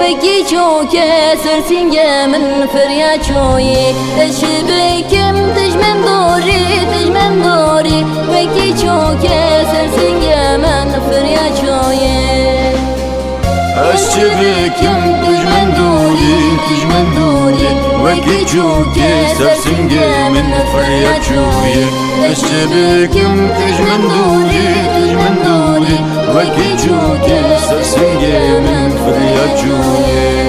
وكي شوكة سرسنجة من فريا شوي الشبكم تجمن دوري وكي شوكة سرسنجة من فريا شوي الشبكم تجمن دوري وكي شوكة سرسنجة من فريا شوي الشبكم تجمن دوري وكي شوكة سرسنجة من فريا شوي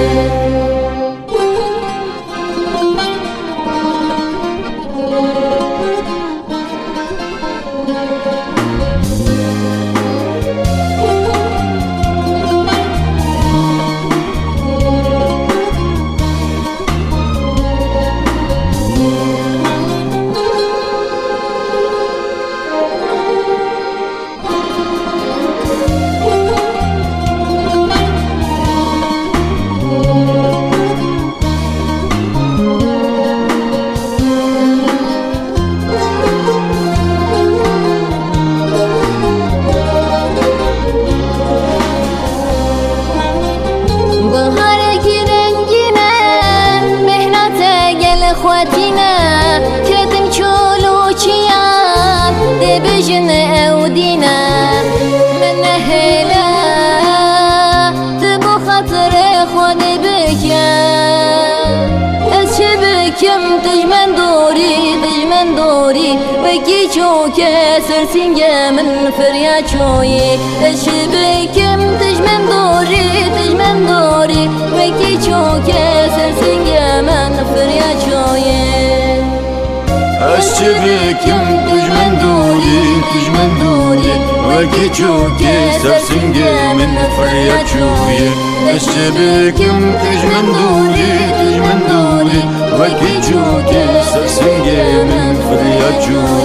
اخواتنا كتم شولو شيان دي بجن اودينا من هلا تبو خاطر اخواني بكا الشبكم تجمن دوري وكي شوكة سرسنجة من فريا شوي الشبكم تجمن دوري وكي شوكة سرسنجة من فريا شوي الشبكم تجمن دوري وكي شوكة سرسنجة من فريا شوي الشبكم تجمن دوري وكي شوكة سرسنجة من فريا شوي